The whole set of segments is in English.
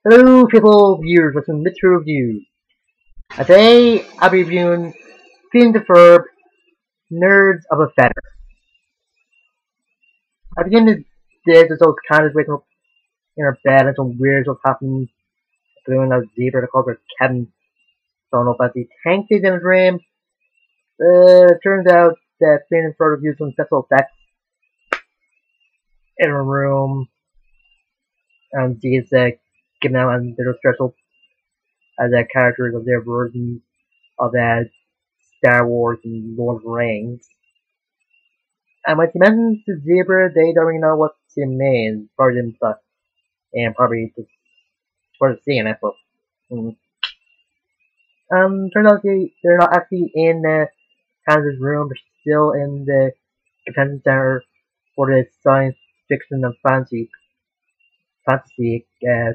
Hello, people, viewers, with some Mr.Who. Today, I'll be reviewing Phineas the Ferb, Nerds of a Feather. At the end of this, episode, Candace waking up in her bed and some weird stuff happening. Doing a zebra that calls her Kevin. Don't know if he thinks he's in a dream. It turns out that Phineas and Ferb used some sexual effects in her room, and she's giving out and they're stressful as characters of their versions of Star Wars and Lord of the Rings. And when she mentions the zebra, they don't really know what she means. Probably didn't and probably just sort of seeing it, but turns out they're not actually in Kansas' room, they're still in the convention center for the science fiction and fantasy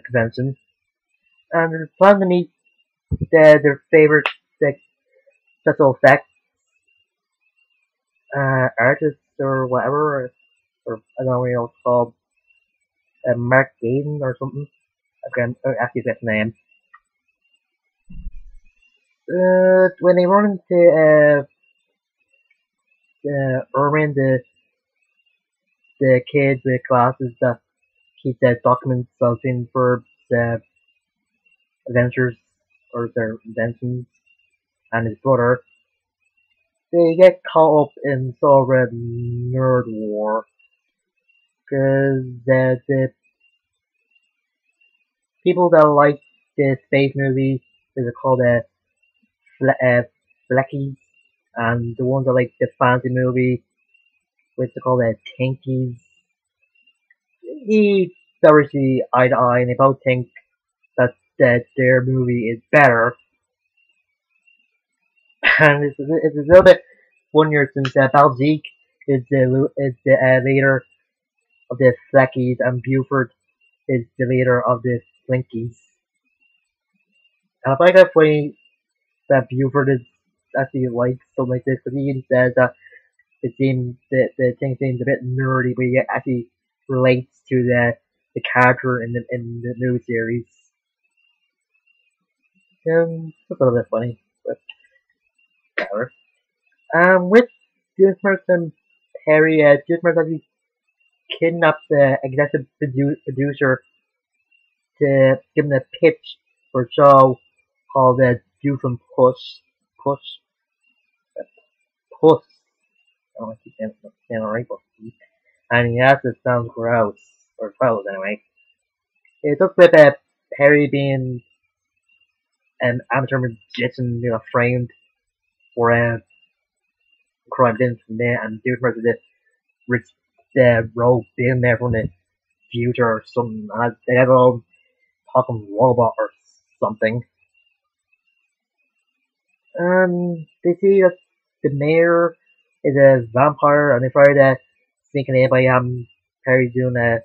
convention. And they're planning to meet their favorite special effects artists or whatever, or I don't know what it's called, Mark Gaiden or something. Again, actually that's the name. When they run into Erwin, the kid with glasses that keeps documents of in Ferb's adventures or their inventions, and his brother, they get caught up in sort of a nerd war. Because the people that like the space movies, they're called Fleckies, and the ones that like the fantasy movie, which are called Tinkies, they don't see eye to eye, and they both think that their movie is better. And it's a little bit 1 year since Balzeek is the leader of the Fleckies, and Buford is the leader of the Flinkies. And I find that funny that Buford is actually like something like this, because he says that it seems the thing seems a bit nerdy, but he actually relates to the character in the new series. It's a little bit funny, but whatever. With Dismers and Perry, Dismers actually kidnapped the executive producer to give him a pitch for a show called Juice and Puss. Puss. Puss. I don't know if you saying it right, but and he has to sound gross. Or gross anyway. It looks with Perry being an amateur magician, framed for crime didn't from there, and Dude versus the rogue being there from the future or something. They have a own talking robot or something. They see that the mayor is a vampire, and they try to sneak in by Perry doing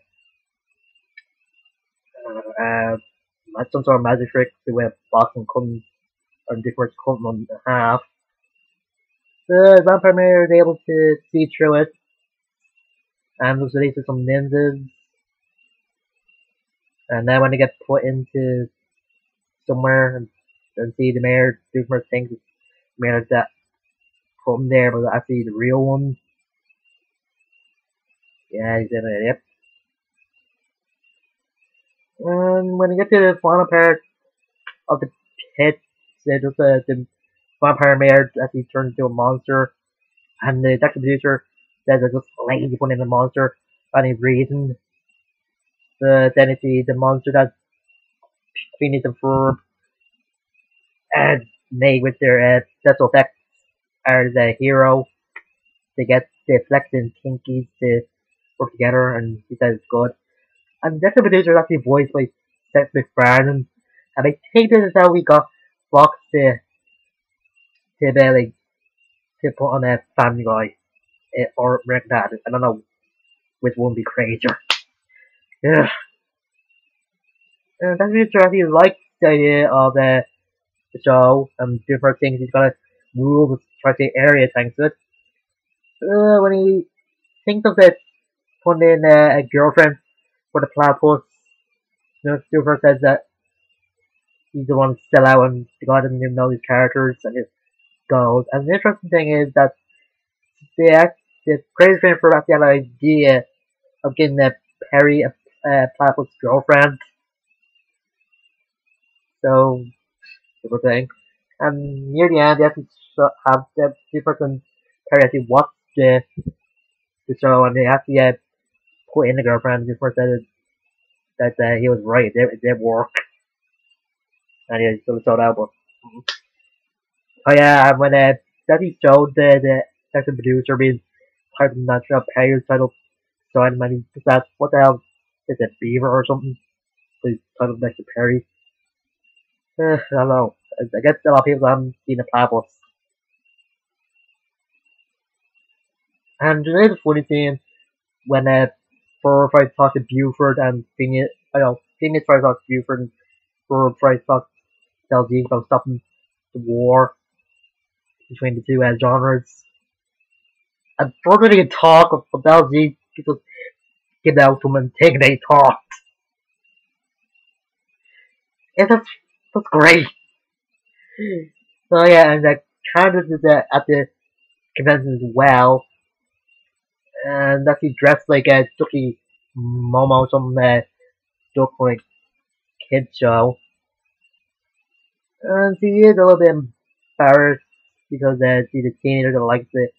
some sort of magic trick to a box and cutting, or different cutting on half. The vampire mayor is able to see through it, and was released to some ninjas. And then when they get put into somewhere and see the mayor, Doomer thinks it's the mayor that put him there, but actually the real one. Yeah, he's in it, yep. And when you get to the final part of the pit, the vampire mayor actually turns into a monster, and the executive producer says it's just lazy putting in a monster for any reason. But then it's the monster that Phineas and Ferb made with their special effects are the hero. They get the Flex and Tinkies to work together, and he says it's good. And the producer is actually voiced by Seth MacFarlane, and I think this is how we got Fox to put on a Family Guy or Rick Dad. I don't know which one would be crazier. Yeah. And that producer actually likes the idea of the show and different things he's gonna move to try to area thanks to it. When he thinks of it, putting in a girlfriend for the platypus, Stuart says that he's the one to sell out and the guy doesn't even know these characters and it goes. And the interesting thing is that the crazy thing for that the idea of getting Perry a Platypus girlfriend. So people thing. And near the end, you have to have the person Perry actually watch the show and they have to put in the girlfriend just for that he was right. It did work. And he still sold out, but oh yeah, when that he showed the second producer being typing that show Perry's title so and when he just asked what the hell is it, Beaver or something? So he's titled next to Perry. I don't know. I guess a lot of people haven't seen the Platypus. And there is a funny scene when Ferb tries to talk to Buford and Phineas. I know Phineas tries to talk to Buford and Ferb tries to talk to LG about stopping the war between the two genres. And Ferb didn't even talk, but LG just get out to him and take they talk. Yeah, that's great. So yeah, and Candace is at the convention as well, and actually dressed like a Ducky Momo, some duck like kid show. And she is a little bit embarrassed because she's a teenager that likes the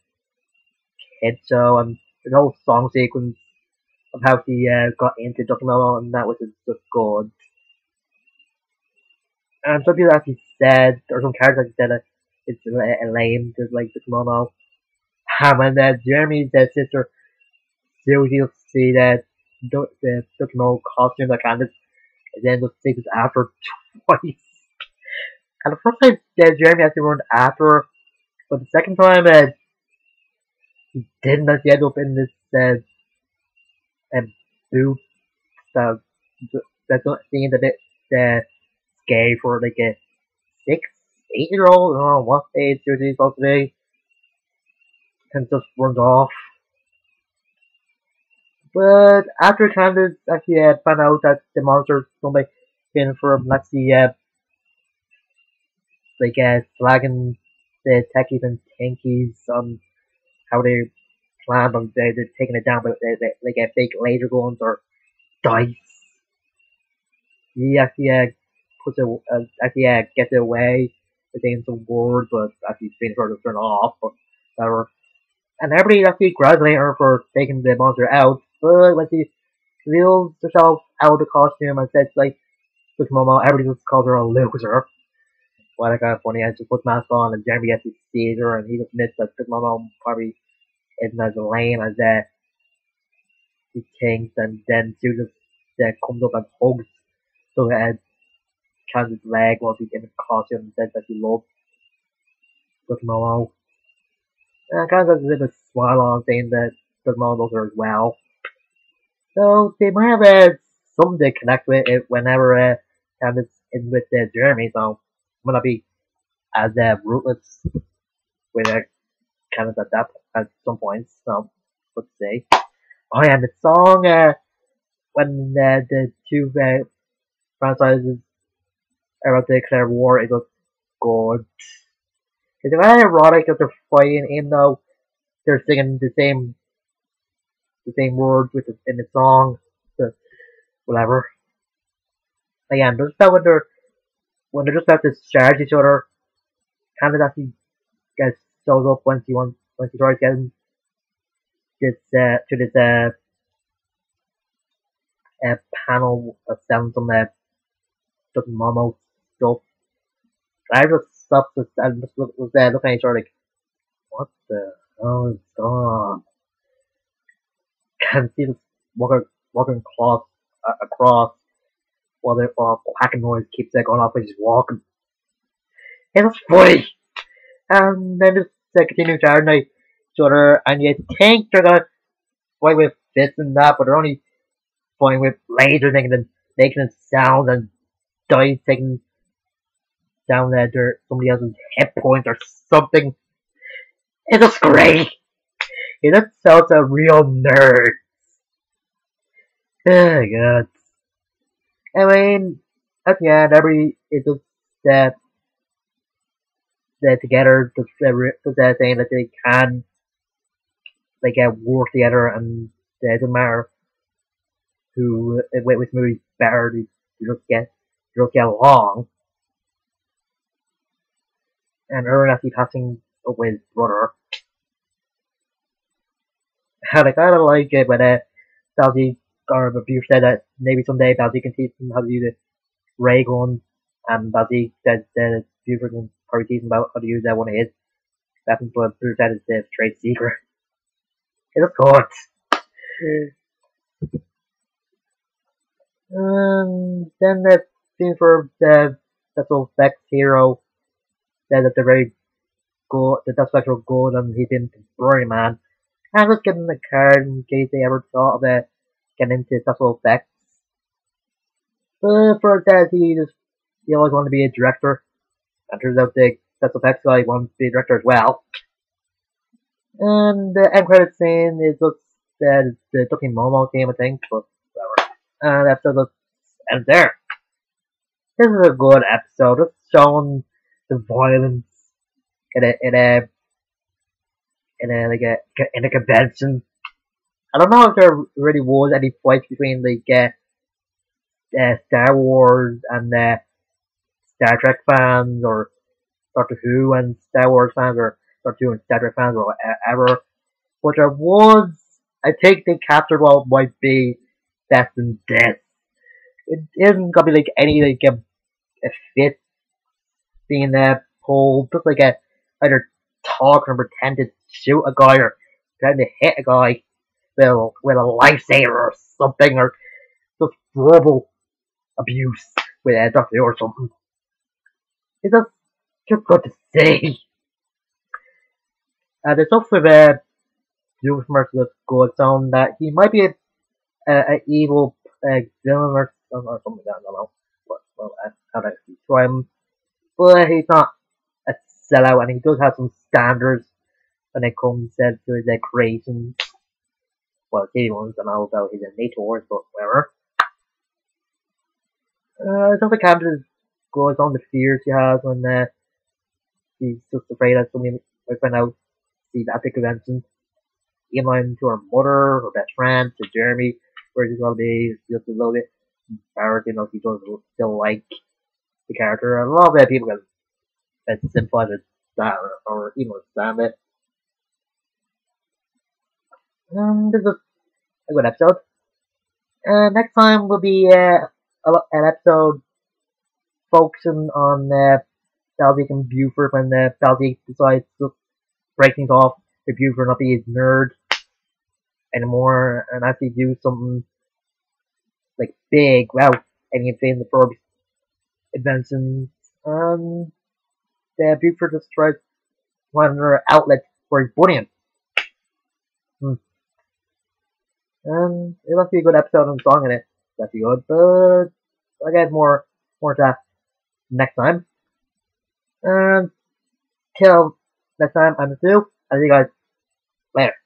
kid show and the whole song sequence of how she got into Ducky Momo, and that was just good. And some people actually said, or some characters actually said that it's lame to like Ducky Momo. And when Jeremy's sister Susie will see that the Ducky Momo costume that Candace, and then just takes it after twice. And the first time Jeremy actually run after her, but the second time he didn't actually end up in this boot that's not seemed a bit scary for like a 6, 8-year-old. I don't know what age Susie's supposed to be, and just runs off. But after Candace actually found out that the monster's gonna be in for him, actually flagging the techies and tankies on how they plan on they're taking it down with like big laser guns or dice. He actually puts it actually gets it away within some word, but actually being sort of turned off. But whatever. And everybody actually congratulating her for taking the monster out. But when she reveals herself out of the costume and says like, "Look, Momo," everybody just calls her a loser. Well, kind of funny. I just put mask on, and Jeremy gets to see her, and he just admits that Big Mama probably isn't as lame as he thinks, and then Sue just comes up and hugs Kansas' leg while she's in the costume and says that she loves Big Mama. And Kansas has a little smile on, saying that Big Mama loves her as well. So they might have something to connect with it whenever Kansas is with Jeremy, so I'm gonna be as ruthless with kind of at some points. So let's see. Oh yeah, and the song when the two franchises are about to declare war, it was good. It's kind of ironic that they're fighting, even though they're singing the same words in the song. So whatever. But yeah, just that when they're just about to charge each other, kind of actually gets shows up when she tries getting this to this panel of selling some Ducky Momo stuff. I just stopped and just was there looking at each other like, what the hell is going on? And see this walking across while the quacking noise keeps going off when he's walking. It was funny. And then just continue charging each other, and you think they're gonna fight with fists and that, but they're only fighting with lasers and making it sound and dice taking down somebody else's hit points or something. It's just great. It just sounds a real nerd. Oh my god. I mean, at the end, it just together, just saying that they can work together, and it doesn't matter who which movie's better. They just get along. And Aaron actually passing away his brother. And I kind of like it when Baldy or Buford said that maybe someday Baldy can teach him how to use a ray gun, and Baldy said that Buford can probably teach him about how to use one of his weapons, but Buford said it's a trade secret. It's good. Then the scene for the special effects hero said that they're very good, the special good, and he's in Blurry Man. I'm just getting the card in case they ever thought of getting into special effects. But for that, he always wanted to be a director, and turns out the special effects guy wants to be a director as well. And the end credit scene is just the Ducky Momo theme, I think, but whatever. And the episode just ends there. This is a good episode, just showing the violence in a convention. I don't know if there really was any fights between Star Wars and Star Trek fans, or Doctor Who and Star Wars fans, or Doctor Who and Star Trek fans, or whatever. But there was, I think they captured what might be best in death. It isn't gonna be any a fit being pulled, just either talk or pretend to shoot a guy, or pretend to hit a guy with a lifesaver or something, or just verbal abuse with a Doctor or something. It's just good to see. The stuff with Judas Mercer is good, so that he might be a evil villain or something like that. I don't know how to describe him, but he's not a sellout, and he does have some standards when it comes to his creations. Well, TV ones, I don't know about his natures, but whatever. Some of the characters goes on the fears he has when he's just afraid that somebody might find out he's at the convention. Even to her mother, her best friend, to Jeremy, where he's gonna be just a little bit embarrassed, he doesn't still like the character. And a lot of people can sympathize with that, or even understand it. This is a good episode. Next time will be an episode focusing on Baltic and Buford, when Baltic decides to break things off to Buford, not be his nerd anymore, and actually do something big without any of the Ferb inventions. Buford just tries to find another outlet for his bullying. And it must be a good episode and song in it. That's good, but I'll get more to that next time. And till next time, I'm Mr.Who. I'll see you guys later.